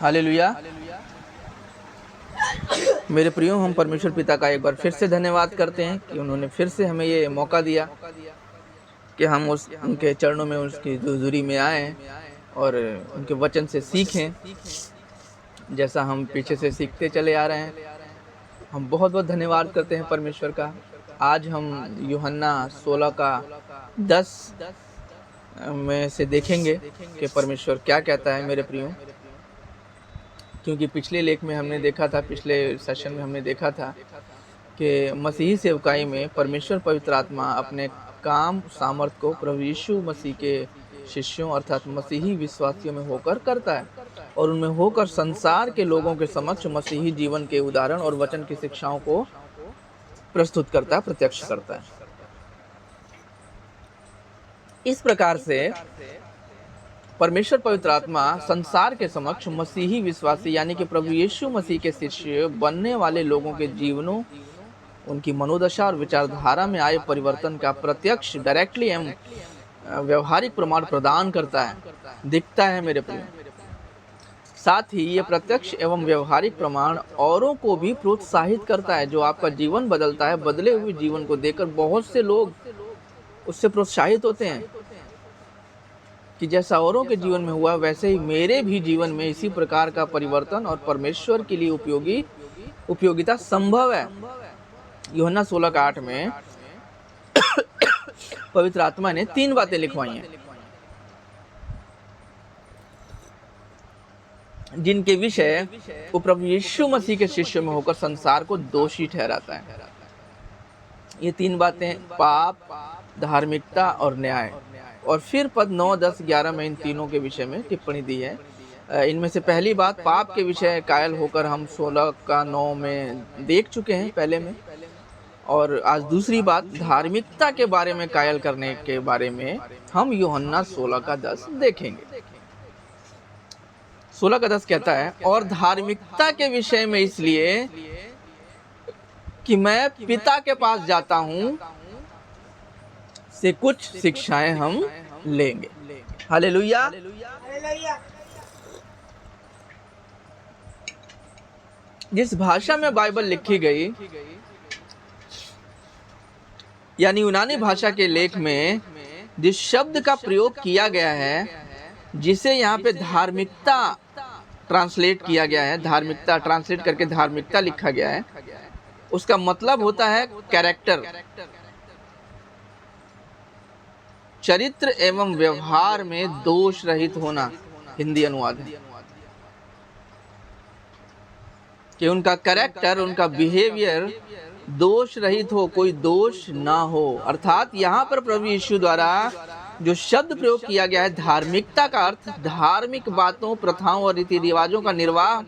Hallelujah. मेरे प्रियो, हम परमेश्वर पिता का एक बार फिर से धन्यवाद करते हैं कि उन्होंने फिर से हमें ये मौका दिया कि हम उनके चरणों में, उसकी हुजूरी में आएँ और उनके वचन से सीखें जैसा हम पीछे से सीखते चले आ रहे हैं। हम बहुत बहुत धन्यवाद करते हैं परमेश्वर का। आज हम यूहन्ना 16 का 10 में से देखेंगे कि परमेश्वर क्या कहता है मेरे प्रियो। क्योंकि पिछले लेख में हमने देखा था, पिछले सेशन में हमने देखा था कि मसीही सेवकाई में परमेश्वर पवित्र आत्मा अपने काम सामर्थ को प्रभु यीशु मसीह के शिष्यों अर्थात मसीही विश्वासियों में होकर करता है और उनमें होकर संसार के लोगों के समक्ष मसीही जीवन के उदाहरण और वचन की शिक्षाओं को प्रस्तुत करता है, प्रत्यक्ष करता है। इस प्रकार से परमेश्वर पवित्र आत्मा संसार के समक्ष मसीही विश्वासी यानी कि प्रभु यीशु मसीह के शिष्य बनने वाले लोगों के जीवनों, उनकी मनोदशा और विचारधारा में आए परिवर्तन का प्रत्यक्ष, डायरेक्टली एवं व्यवहारिक प्रमाण प्रदान करता है, दिखता है मेरे प्रिय। साथ ही ये प्रत्यक्ष एवं व्यवहारिक प्रमाण औरों को भी प्रोत्साहित करता है। जो आपका जीवन बदलता है, बदले हुए जीवन को देखकर बहुत से लोग उससे प्रोत्साहित होते हैं कि जैसा औरों के जीवन में हुआ वैसे ही मेरे भी जीवन में इसी प्रकार का परिवर्तन और परमेश्वर के लिए उपयोगिता संभव है। यूहन्ना 16 का 8 में पवित्र आत्मा ने 3 बातें लिखवाई हैं जिनके विषय वो प्रभु यीशु मसीह के शिष्यों में होकर संसार को दोषी ठहराता है। ये 3 बातें पाप, धार्मिकता और न्याय। और फिर पद 9, 10, 11 में इन तीनों के विषय में टिप्पणी दी है। इनमें से पहली बात पाप के विषय कायल होकर हम 16 का 9 में देख चुके हैं पहले में, और आज दूसरी बात धार्मिकता के बारे में कायल करने के बारे में हम यूहन्ना 16 का 10 देखेंगे। 16 का 10 कहता है, और धार्मिकता के विषय में इसलिए कि मैं पिता के पास जाता हूं से कुछ शिक्षाएं हम लेंगे। हालेलुया। जिस भाषा में बाइबल लिखी गई यानी यूनानी भाषा के लेख में जिस शब्द का प्रयोग किया गया है, जिसे यहाँ पे धार्मिकता ट्रांसलेट किया गया है, धार्मिकता ट्रांसलेट करके धार्मिकता लिखा गया है, उसका मतलब होता है कैरेक्टर, चरित्र एवं व्यवहार में दोष रहित होना। हिंदी अनुवाद है कि उनका कैरेक्टर, उनका बिहेवियर दोष रहित हो, कोई दोष ना हो। अर्थात यहाँ पर प्रभु यीशु द्वारा जो शब्द प्रयोग किया गया है धार्मिकता का अर्थ धार्मिक बातों, प्रथाओं और रीति रिवाजों का निर्वाह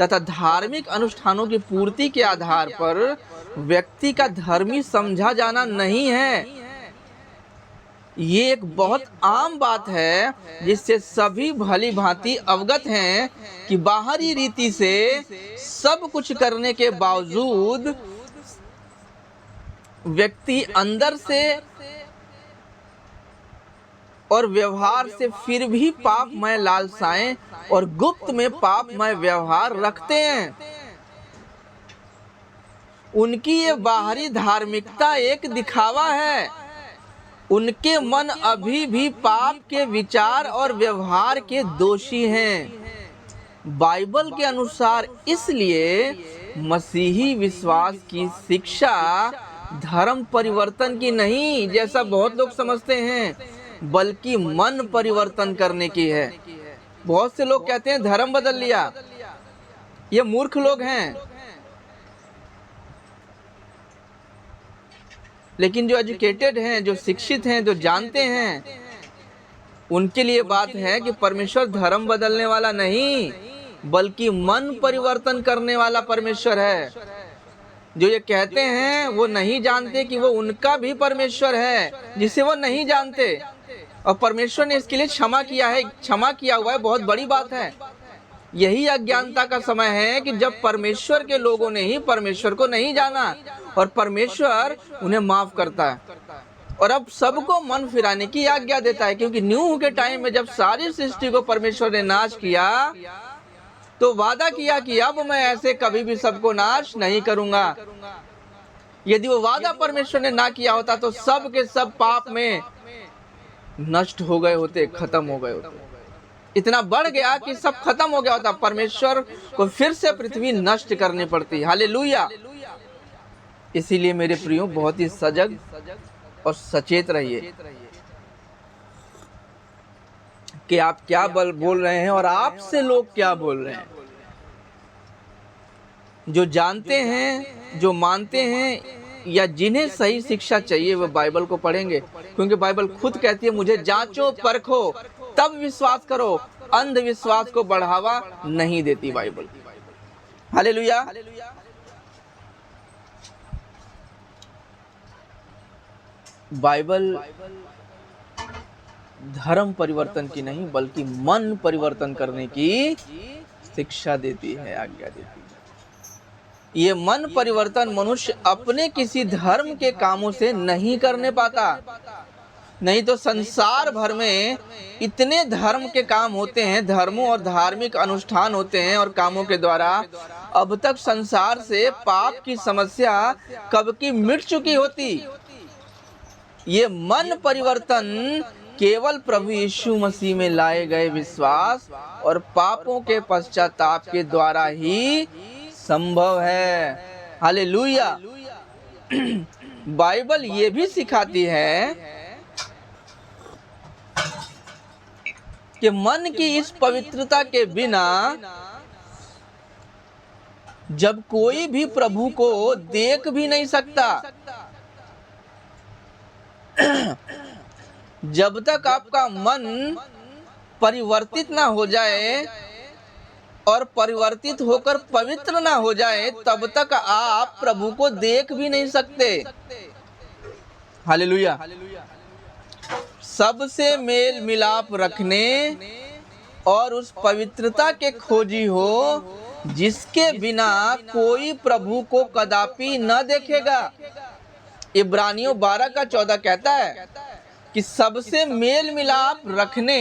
तथा धार्मिक अनुष्ठानों की पूर्ति के आधार पर व्यक्ति का धर्मी समझा जाना नहीं है। ये एक बहुत आम बात है जिससे सभी भली भांति अवगत हैं कि बाहरी रीति से सब कुछ करने के बावजूद व्यक्ति अंदर से और व्यवहार से फिर भी पापमय लालसाएं और गुप्त में पापमय व्यवहार रखते हैं। उनकी ये बाहरी धार्मिकता एक दिखावा है। उनके मन अभी भी पाप के विचार और व्यवहार के दोषी हैं। बाइबल के अनुसार इसलिए मसीही विश्वास की शिक्षा धर्म परिवर्तन की नहीं, जैसा बहुत लोग समझते हैं, बल्कि मन परिवर्तन करने की है। बहुत से लोग कहते हैं धर्म बदल लिया, ये मूर्ख लोग हैं। लेकिन जो एजुकेटेड हैं, जो शिक्षित हैं, जो जानते हैं, उनके लिए बात है कि परमेश्वर धर्म बदलने वाला नहीं, बल्कि मन परिवर्तन करने वाला परमेश्वर है। जो ये कहते हैं वो नहीं जानते कि वो उनका भी परमेश्वर है जिसे वो नहीं जानते, और परमेश्वर ने इसके लिए क्षमा किया है, क्षमा किया हुआ है। बहुत बड़ी बात है। यही अज्ञानता का समय है कि जब परमेश्वर के लोगों ने ही परमेश्वर को नहीं जाना और परमेश्वर उन्हें माफ करता है और अब सबको मन फिराने की आज्ञा देता है। क्योंकि नूह के टाइम में जब सारी सृष्टि को परमेश्वर ने नाश किया तो वादा किया कि अब मैं ऐसे कभी भी सबको नाश नहीं करूंगा। यदि वो वादा परमेश्वर ने ना किया होता तो सब के सब पाप में नष्ट हो गए होते, खत्म हो गए होते। इतना बढ़ गया कि सब खत्म हो गया होता, परमेश्वर को फिर से पृथ्वी नष्ट करनी पड़ती। हालेलुया। इसीलिए मेरे प्रियो बहुत ही सजग और सचेत रहिए कि आप क्या बोल रहे हैं और आपसे लोग क्या बोल रहे हैं। जो जानते हैं, जो मानते हैं या जिन्हें सही शिक्षा चाहिए वो बाइबल को पढ़ेंगे, क्योंकि बाइबल खुद कहती है मुझे जांचो परखो तब विश्वास करो। अंधविश्वास को बढ़ावा नहीं देती बाइबल। हालेलुया। बाइबल धर्म परिवर्तन की नहीं बल्कि मन परिवर्तन करने की शिक्षा देती है, आज्ञा देती है। ये मन परिवर्तन मनुष्य अपने किसी धर्म के कामों से नहीं करने पाता। नहीं तो संसार भर में इतने धर्म के काम होते हैं, धर्मों और धार्मिक अनुष्ठान होते हैं और कामों के द्वारा अब तक संसार से पाप की समस्या कब की मिट चुकी होती। ये मन परिवर्तन केवल प्रभु यीशु मसीह में लाए गए विश्वास और पापों के पश्चाताप के द्वारा ही संभव है। हालेलुया। बाइबल ये भी सिखाती है कि मन की इस पवित्रता के बिना जब कोई भी प्रभु को देख भी नहीं सकता। जब तक आपका मन परिवर्तित ना हो जाए और परिवर्तित होकर पवित्र ना हो जाए तब तक आप प्रभु को देख भी नहीं सकते। हालेलुया। सबसे मेल मिलाप रखने और उस पवित्रता के खोजी हो जिसके बिना कोई प्रभु को कदापि न देखेगा। इब्रानियों 12:14 कहता है कि सबसे मेल मिलाप रखने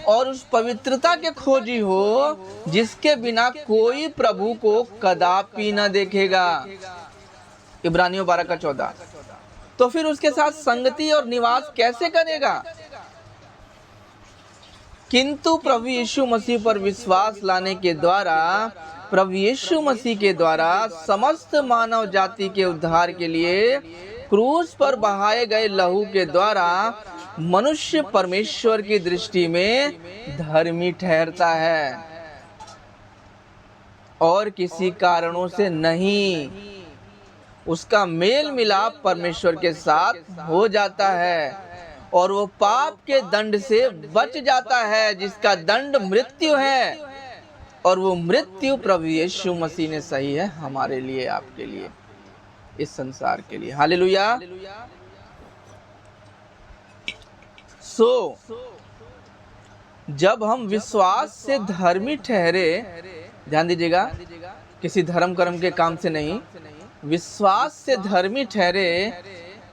और उस पवित्रता के खोजी हो जिसके बिना कोई प्रभु को कदापि न देखेगा। इब्रानियों 12:14। तो फिर उसके साथ संगति और निवास कैसे करेगा? किंतु प्रभु यीशु मसीह पर विश्वास लाने के द्वारा, प्रभु यीशु मसीह के द्वारा समस्त मानव जाति के उद्धार के लिए क्रूस पर बहाए गए लहू के द्वारा मनुष्य परमेश्वर की दृष्टि में धर्मी ठहरता है और किसी कारणों से नहीं। उसका मेल मिलाप परमेश्वर के साथ हो जाता है और वो पाप के दंड से बच जाता है जिसका दंड मृत्यु है, और वो मृत्यु प्रभु यीशु मसीह ने सही है हमारे लिए, आपके लिए, इस संसार के लिए। हालेलुया। जब हम विश्वास से धर्मी ठहरे, ध्यान दीजिएगा, किसी धर्म कर्म के काम से नहीं, विश्वास से धर्मी ठहरे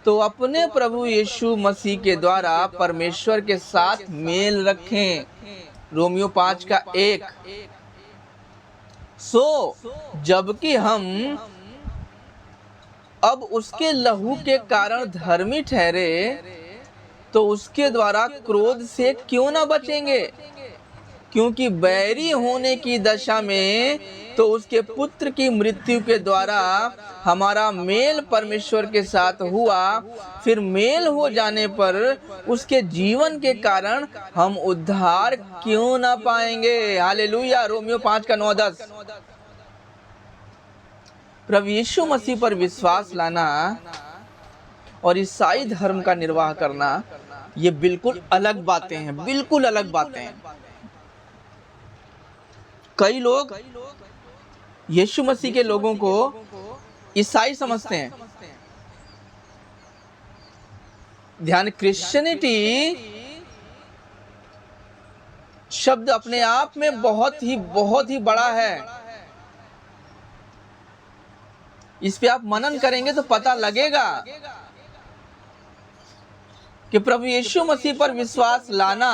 तो अपने प्रभु यीशु मसीह के द्वारा परमेश्वर के साथ मेल रखें। रोमियो 5:1। जबकि हम अब उसके लहू के कारण धर्मी ठहरे तो उसके द्वारा क्रोध से क्यों ना बचेंगे? क्योंकि बैरी होने की दशा में तो उसके पुत्र की मृत्यु के द्वारा हमारा मेल परमेश्वर के साथ हुआ, फिर मेल हो जाने पर उसके जीवन के कारण हम उद्धार क्यों ना पाएंगे? हालेलुया। रोमियो 5:9-10। प्रभु यीशु मसीह पर विश्वास लाना और ईसाई धर्म का निर्वाह करना, ये बिल्कुल अलग बातें हैं, बिल्कुल अलग बातें हैं। कई लोग यीशु मसीह के लोगों को ईसाई समझते हैं। ध्यान, क्रिश्चियनिटी शब्द अपने आप में बहुत ही बड़ा है। इस पे आप मनन करेंगे तो पता लगेगा कि प्रभु यीशु मसीह पर विश्वास लाना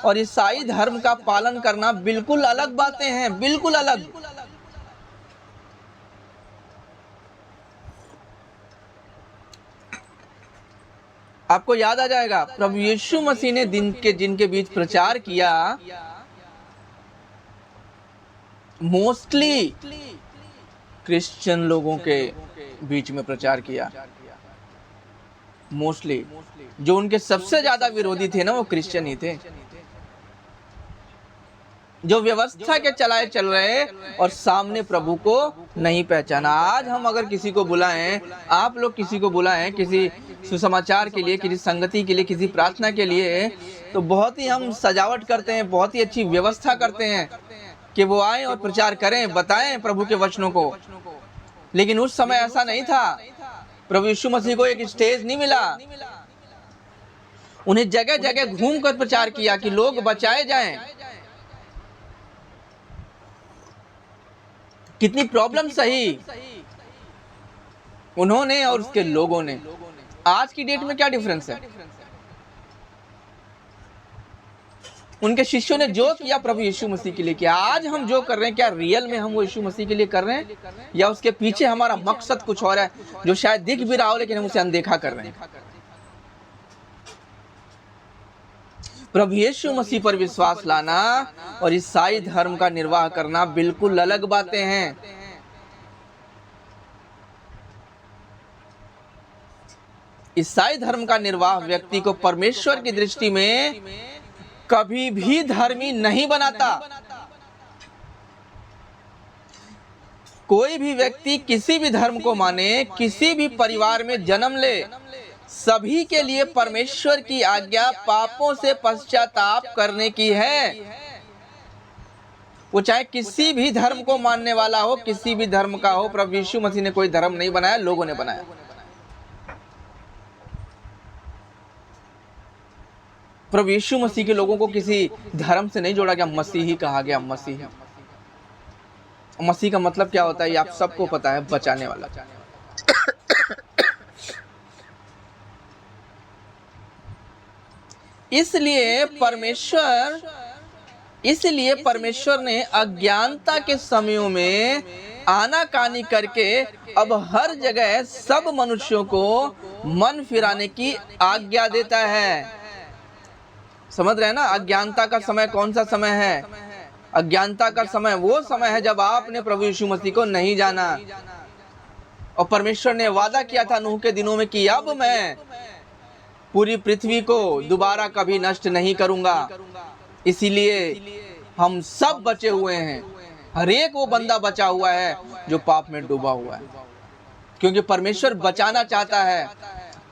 और ईसाई धर्म का पालन करना बिल्कुल अलग बातें हैं, बिल्कुल अलग। आपको याद आ जाएगा प्रभु यीशु मसीह ने जिनके बीच प्रचार किया, मोस्टली क्रिश्चियन लोगों के बीच में प्रचार किया। मोस्टली जो उनके सबसे ज्यादा विरोधी थे ना, वो क्रिश्चियन ही थे, जो व्यवस्था के चलाए चल रहे और सामने प्रभु को नहीं पहचाना। आज हम अगर किसी को बुलाएं, आप लोग किसी को बुलाएं किसी सुसमाचार के लिए, किसी संगति के लिए, किसी प्रार्थना के लिए, तो बहुत ही हम सजावट करते हैं, बहुत ही अच्छी व्यवस्था करते हैं कि वो आए और प्रचार करें, बताएं प्रभु के वचनों को। लेकिन उस समय ऐसा नहीं था। प्रभु यीशु मसीह को एक स्टेज नहीं मिला, उन्हें जगह जगह घूमकर प्रचार किया कि लोग बचाए जाएं। कितनी प्रॉब्लम सही उन्होंने और उसके लोगों ने। आज की डेट में क्या डिफरेंस है? उनके शिष्यों ने जो किया प्रभु यीशु मसीह के लिए किया। आज हम जो कर रहे हैं, क्या रियल में हम वो यीशु मसीह के लिए कर रहे हैं, या उसके पीछे हमारा मकसद कुछ और है जो शायद दिख भी रहा हो लेकिन हम उसे अनदेखा कर रहे हैं? प्रभु यीशु मसीह पर विश्वास लाना और ईसाई धर्म का निर्वाह करना बिल्कुल अलग बातें हैं। ईसाई धर्म का निर्वाह व्यक्ति को परमेश्वर की दृष्टि में कभी भी धर्मी नहीं बनाता। कोई भी व्यक्ति किसी भी धर्म को माने, किसी भी परिवार में जन्म ले, सभी के लिए परमेश्वर की आज्ञा पापों से पश्चाताप करने की है। वो चाहे किसी भी धर्म को मानने वाला हो, किसी भी धर्म का हो। प्रभु यीशु मसीह ने कोई धर्म नहीं बनाया, लोगों ने बनाया। प्रभु यीशु मसीह के लोगों को किसी धर्म से नहीं जोड़ा गया, मसीही कहा गया। मसीही, मसीह का मतलब क्या होता है ये आप सबको पता है, बचाने वाला। इसलिए परमेश्वर ने अज्ञानता के समयों में आनाकानी करके अब हर जगह सब मनुष्यों को मन फिराने की आज्ञा देता है। समझ रहे हैं ना? अज्ञानता का समय कौन सा समय है? अज्ञानता का समय वो समय है जब आपने प्रभु यीशु मसीह को नहीं जाना। और परमेश्वर ने वादा किया था नूह के दिनों में कि अब मैं पूरी पृथ्वी को दोबारा कभी नष्ट नहीं करूंगा। इसीलिए हम सब बचे हुए हैं, हर एक वो बंदा बचा हुआ है जो पाप में डूबा हुआ है, क्योंकि परमेश्वर बचाना चाहता है।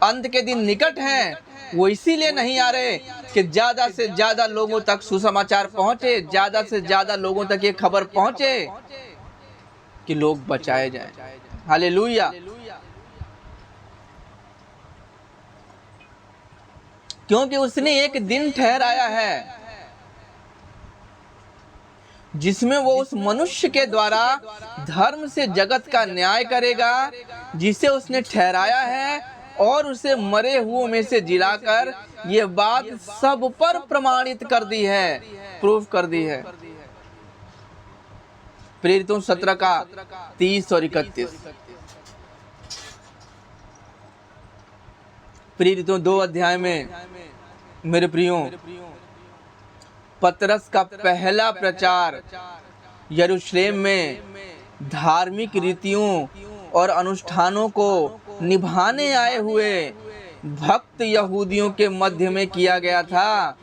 अंत के दिन निकट हैं, वो इसीलिए नहीं आ रहे कि ज्यादा से ज्यादा लोगों तक सुसमाचार पहुंचे, ज्यादा से ज्यादा लोगों तक ये खबर पहुंचे कि लोग बचाए जाएं। हालेलुया। क्योंकि उसने एक दिन ठहराया है जिसमें वो उस मनुष्य के द्वारा धर्म से जगत का न्याय करेगा जिसे उसने ठहराया है, और उसे मरे हुओं में से जिलाकर ये बात सब पर प्रमाणित कर दी है, प्रूफ कर दी है। प्रेरितों 17 का 30 और 31। प्रेरितों 2 अध्याय में मेरे प्रियो, पतरस का पहला प्रचार यरूशलेम में धार्मिक रीतियों और अनुष्ठानों को निभाने आए हुए भक्त यहूदियों के मध्य में किया गया था।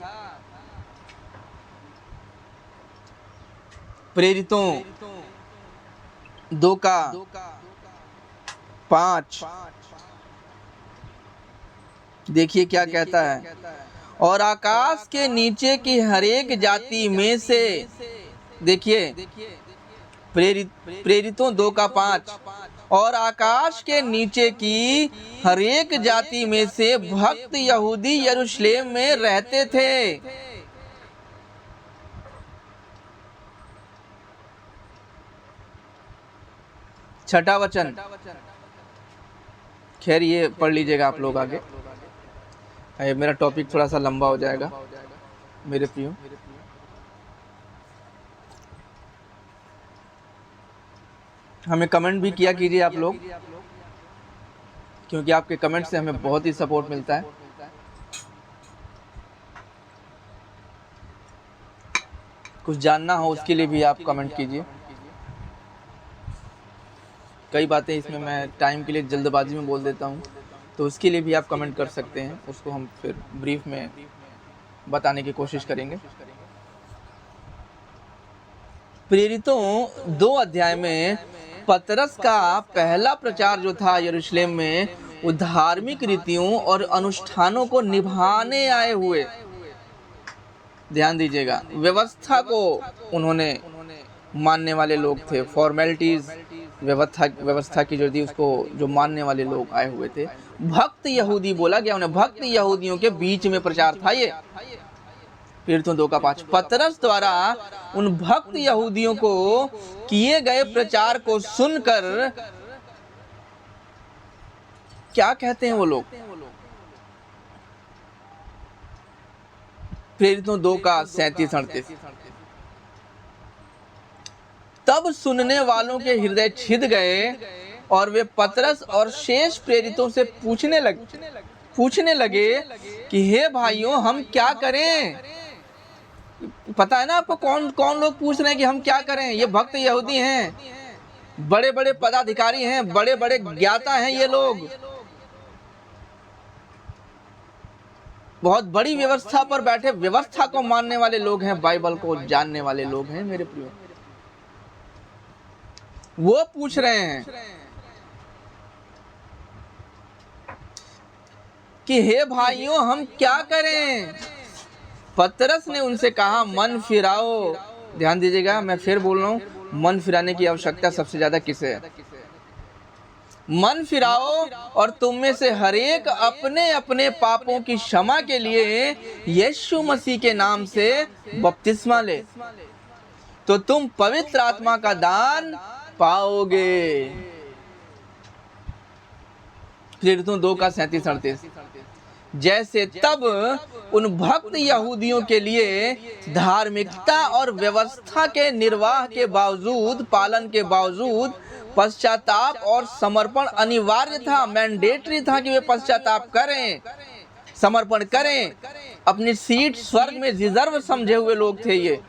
प्रेरितों 2 का 5 देखिए क्या कहता है। और आकाश के नीचे की हरेक जाति में से, देखिए प्रेरितों 2 का 5, और आकाश के नीचे की हरेक जाति में से भक्त यहूदी यरूशलेम में रहते थे। छठा वचन, खैर ये पढ़ लीजिएगा आप लोग आगे। ये मेरा टॉपिक थोड़ा सा लंबा हो जाएगा मेरे प्रियो। हमें कमेंट भी किया कीजिए आप लोग, क्योंकि आपके कमेंट से हमें बहुत ही सपोर्ट मिलता है। कुछ जानना हो उसके लिए भी आप कमेंट कीजिए। कई बातें इसमें मैं टाइम के लिए जल्दबाजी में बोल देता हूँ, तो उसके लिए भी आप कमेंट कर सकते हैं, उसको हम फिर ब्रीफ में बताने की कोशिश करेंगे। प्रेरितों 2 अध्याय में पतरस का पहला प्रचार जो था यरूशलेम में, वो धार्मिक रीतियों और अनुष्ठानों को निभाने आए हुए, ध्यान दीजिएगा, व्यवस्था को उन्होंने मानने वाले लोग थे। फॉर्मेलिटीज, व्यवस्था की जो थी उसको जो मानने वाले लोग आए हुए थे। भक्त यहूदी बोला गया उन्हें, भक्त यहूदियों के बीच में प्रचार था ये। प्रेरितों 2:5 पतरस द्वारा उन भक्त यहूदियों को किए गए प्रचार को सुनकर क्या कहते हैं वो लोग? प्रेरितों 2:37-38 तब सुनने वालों के हृदय छिद गए और वे पतरस और शेष प्रेरितों से पूछने लगे कि हे भाइयों, हम क्या करें? पता है ना आपको कौन कौन लोग पूछ रहे हैं कि हम क्या करें? ये भक्त यहूदी हैं, बड़े बड़े पदाधिकारी हैं, बड़े बड़े ज्ञाता हैं, ये लोग बहुत बड़ी व्यवस्था पर बैठे, व्यवस्था को मानने वाले लोग हैं, बाइबल को जानने वाले लोग हैं मेरे प्रियो। वो पूछ रहे हैं कि हे भाइयों, हम क्या करें? पतरस ने उनसे कहा, मन फिराओ। ध्यान दीजिएगा, मैं फिर बोल रहा हूं, मन फिराने की आवश्यकता सबसे ज्यादा किसे है? मन फिराओ और तुम में से हरेक अपने अपने पापों की क्षमा के लिए यीशु मसीह के नाम से बपतिस्मा ले, तो तुम पवित्र आत्मा का दान पाओगे। प्रेरितों 2:37-38 जैसे तब उन भक्त यहूदियों के लिए धार्मिकता और व्यवस्था के निर्वाह के बावजूद, पालन के बावजूद पश्चाताप और समर्पण अनिवार्य था, मैंडेटरी था कि वे पश्चाताप करें, समर्पण करें। अपनी सीट स्वर्ग में रिजर्व समझे हुए लोग थे ये।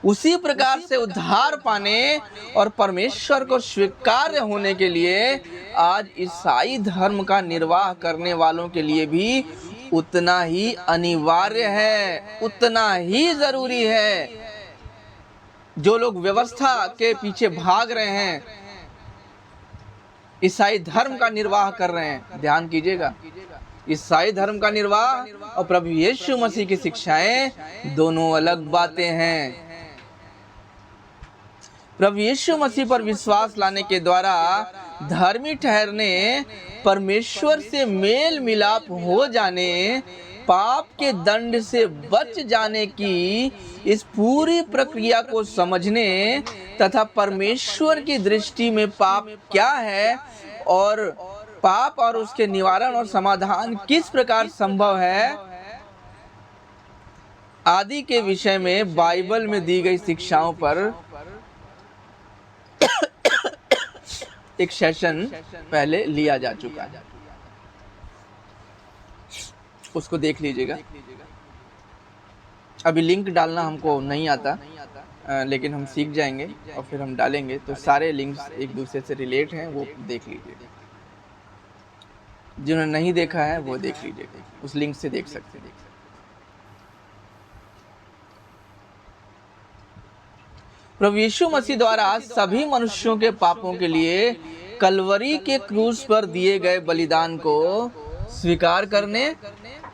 उसी प्रकार से उद्धार पाने और परमेश्वर को स्वीकार्य होने के लिए आज ईसाई धर्म का निर्वाह करने वालों के लिए भी उतना ही अनिवार्य है, उतना ही जरूरी है। जो लोग व्यवस्था के पीछे भाग रहे हैं, ईसाई धर्म का निर्वाह कर रहे हैं, ध्यान कीजिएगा, ईसाई धर्म का निर्वाह और प्रभु यीशु मसीह की शिक्षाएं दोनों अलग बातें हैं। प्रभु यीशु मसीह पर विश्वास लाने के द्वारा धर्मी ठहरने, परमेश्वर से मेल मिलाप हो जाने, पाप के दंड से बच जाने की इस पूरी प्रक्रिया को समझने तथा परमेश्वर की दृष्टि में पाप क्या है और पाप और उसके निवारण और समाधान किस प्रकार संभव है आदि के विषय में बाइबल में दी गई शिक्षाओं पर एक सेशन पहले लिया जा चुका है, उसको देख लीजिएगा। अभी लिंक डालना हमको नहीं आता, लेकिन हम सीख जाएंगे और फिर हम डालेंगे, तो सारे लिंक्स एक दूसरे से रिलेट हैं, वो देख लीजिएगा। जिन्होंने नहीं देखा है वो देख लीजिएगा, उस लिंक से देख सकते हैं। प्रभु यीशु मसीह द्वारा सभी मनुष्यों के पापों के लिए कलवरी के क्रूस पर दिए गए बलिदान को स्वीकार करने,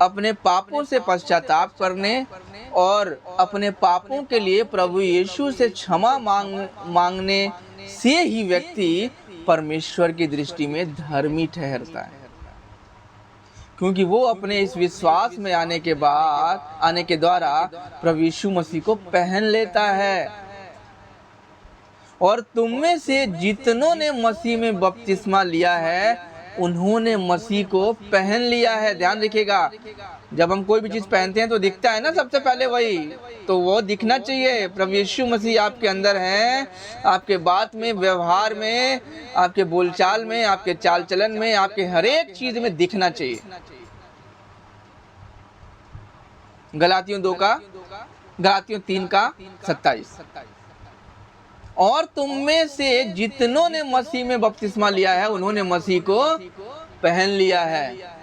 अपने पापों से पश्चाताप करने और अपने पापों के लिए प्रभु यीशु से क्षमा मांगने से ही व्यक्ति परमेश्वर की दृष्टि में धर्मी ठहरता है, क्योंकि वो अपने इस विश्वास में आने के द्वारा प्रभु यीशु मसीह को पहन लेता है। और तुम में से जितनों ने मसीह में बपतिस्मा लिया है उन्होंने मसीह को पहन लिया है। ध्यान रखिएगा, जब हम कोई भी चीज पहनते हैं तो दिखता है ना सबसे पहले वही, तो वो दिखना चाहिए। प्रभु यीशु मसीह आपके अंदर है, आपके बात में, व्यवहार में, आपके बोलचाल में, आपके चाल चलन में, आपके हर एक चीज में दिखना चाहिए। गलातियों 3:27। और तुम में से जितनों ने मसीह में बपतिस्मा लिया है उन्होंने मसीह को पहन लिया है।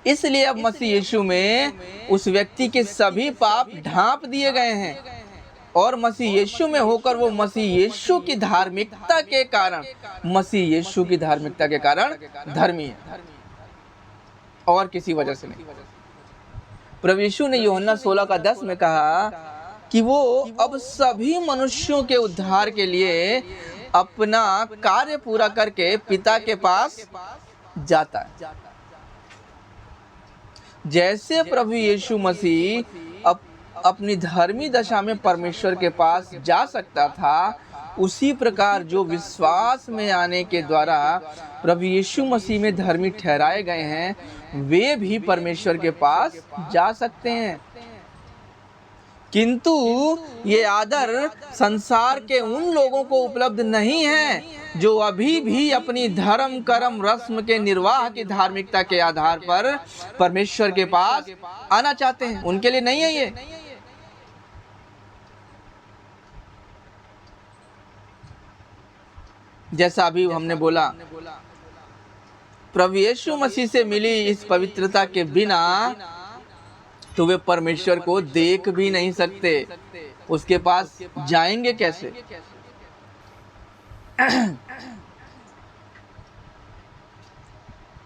इसलिए अब मसीह यीशु में उस व्यक्ति के सभी पाप ढांप दिए गए हैं और मसीह यीशु में होकर वो मसीह यीशु की धार्मिकता के कारण, मसीह यीशु की धार्मिकता के कारण धर्मी है और किसी वजह से नहीं। प्रभु यीशु ने यूहन्ना 16:10 में कहा कि वो अब सभी मनुष्यों के उद्धार के लिए अपना कार्य पूरा करके पिता के पास जाता है। जैसे प्रभु यीशु मसीह अपनी धर्मी दशा में परमेश्वर के पास जा सकता था, उसी प्रकार जो विश्वास में आने के द्वारा प्रभु यीशु मसीह में धर्मी ठहराए गए हैं, वे भी परमेश्वर के पास जा सकते हैं। किंतु ये आदर संसार के उन लोगों को उपलब्ध नहीं है जो अभी भी अपनी धर्म कर्म रस्म के निर्वाह की धार्मिकता के आधार पर परमेश्वर के पास आना चाहते हैं। उनके लिए नहीं है ये। जैसा अभी हमने बोला, प्रभु यीशु मसीह से मिली इस पवित्रता के बिना तो वे परमेश्वर को देख भी नहीं सकते। उसके पास जाएंगे कैसे?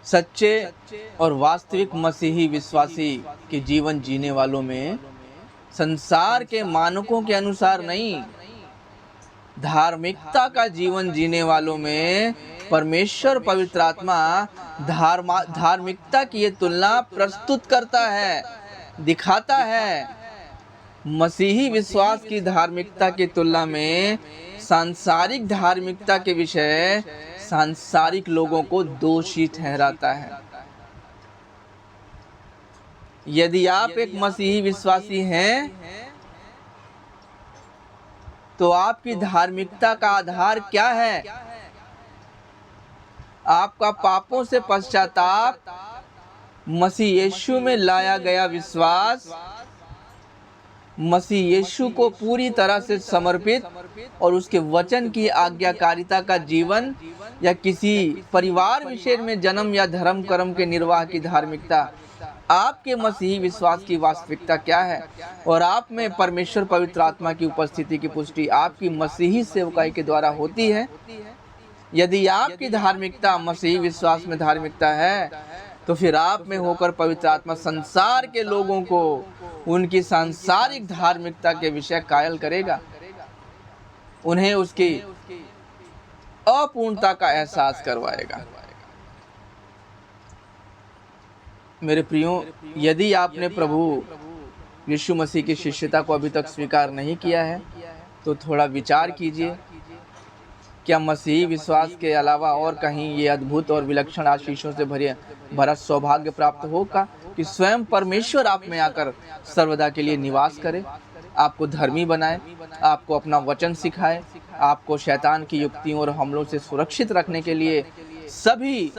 सच्चे और वास्तविक मसीही विश्वासी के जीवन जीने वालों में संसार के मानकों के अनुसार नहीं, धार्मिकता का जीवन जीने वालों में परमेश्वर पवित्र आत्मा धार्मिकता की ये तुलना प्रस्तुत करता है, दिखाता है। मसीही विश्वास की धार्मिकता की तुलना में सांसारिक धार्मिकता के विषय सांसारिक लोगों को दोषी ठहराता है। यदि आप एक मसीही विश्वासी हैं तो आपकी धार्मिकता का आधार क्या है? आपका पापों से पश्चाताप, मसीह यीशु में लाया गया विश्वास, मसीह यीशु को पूरी तरह से समर्पित और उसके वचन की आज्ञाकारिता का जीवन, या किसी परिवार विशेष में जन्म या धर्म कर्म के निर्वाह की धार्मिकता, आपके मसीही विश्वास की वास्तविकता क्या है? और आप में परमेश्वर पवित्र आत्मा की उपस्थिति की पुष्टि आपकी मसीही सेवकाई के द्वारा होती है। यदि आपकी धार्मिकता मसीही विश्वास में धार्मिकता है तो फिर आप में होकर पवित्र आत्मा संसार के लोगों को उनकी सांसारिक धार्मिकता के विषय कायल करेगा, उन्हें उसकी अपूर्णता का एहसास करवाएगा। मेरे प्रियो, यदि आपने प्रभु यीशु मसीह की शिष्यता को अभी तक स्वीकार नहीं किया है तो थोड़ा विचार कीजिए, क्या मसीही विश्वास के अलावा और कहीं ये अद्भुत और विलक्षण आशीषों से भरा सौभाग्य प्राप्त होगा कि स्वयं परमेश्वर आप में आकर सर्वदा के लिए निवास करे, आपको धर्मी बनाए, आपको अपना वचन सिखाए, आपको शैतान की युक्तियों और हमलों से सुरक्षित रखने के लिए सभी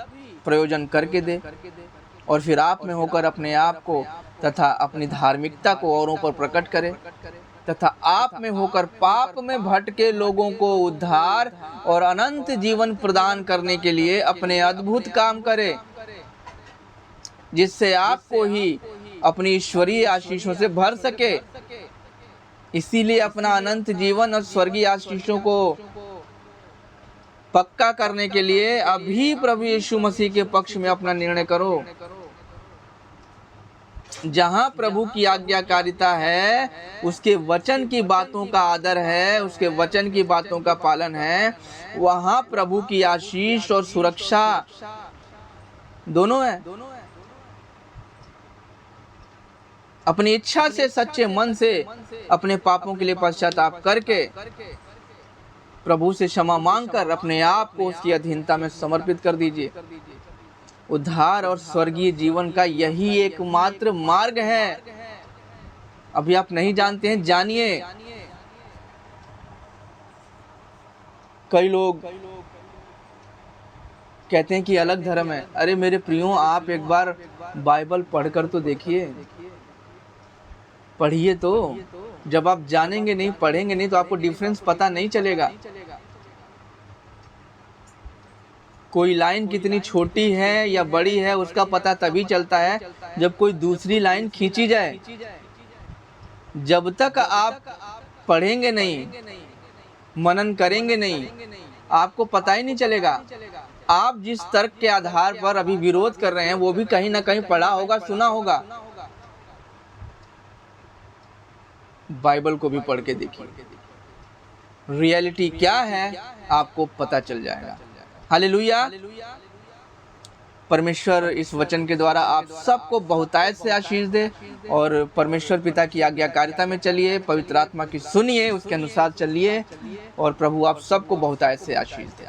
प्रयोजन करके दे, और फिर आप में होकर अपने आप को तथा अपनी धार्मिकता को औरों पर प्रकट करे, तथा आप में होकर पाप में भटके लोगों को उद्धार और अनंत जीवन प्रदान करने के लिए अपने अद्भुत काम करे, जिससे आपको ही अपनी ईश्वरीय आशीषों से भर सके। इसीलिए अपना अनंत जीवन और स्वर्गीय आशीषों को पक्का करने के लिए अभी प्रभु यीशु मसीह के पक्ष में अपना निर्णय करो। जहाँ प्रभु की आज्ञाकारिता है, उसके वचन की बातों का आदर है, उसके वचन की बातों का पालन है, वहाँ प्रभु की आशीष और सुरक्षा दोनों है। अपनी इच्छा से, सच्चे मन से अपने पापों के लिए पश्चाताप करके प्रभु से क्षमा मांगकर अपने आप को उसकी अधीनता में समर्पित कर दीजिए। उद्धार और स्वर्गीय जीवन का यही एकमात्र मार्ग है। अभी आप नहीं जानते हैं, जानिए। कई लोग कहते हैं कि अलग धर्म है। अरे मेरे प्रियो, आप एक बार बाइबल पढ़कर तो देखिए, पढ़िए तो। जब आप जानेंगे नहीं, पढ़ेंगे नहीं, तो आपको डिफरेंस पता नहीं चलेगा। कोई लाइन कितनी छोटी है या बड़ी है उसका पता तभी चलता है जब कोई दूसरी लाइन खींची जाए। जब तक आप पढ़ेंगे नहीं, मनन करेंगे नहीं, आपको पता ही नहीं चलेगा। आप जिस तर्क के आधार पर अभी विरोध कर रहे हैं वो भी कहीं ना कहीं पढ़ा होगा, सुना होगा। बाइबल को भी पढ़ के देखिए, रियलिटी क्या है आपको पता चल जाएगा। हालेलुया। परमेश्वर इस वचन के द्वारा आप सबको बहुतायत से आशीष दे और परमेश्वर पिता की आज्ञाकारिता में चलिए, पवित्र आत्मा की सुनिए, उसके अनुसार चलिए और प्रभु आप सबको बहुतायत से आशीष दे।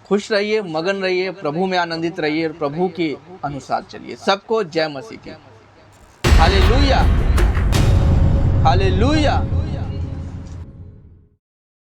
खुश रहिए, मगन रहिए, प्रभु में आनंदित रहिए और प्रभु के अनुसार चलिए। सबको जय मसीह की। Hallelujah, hallelujah.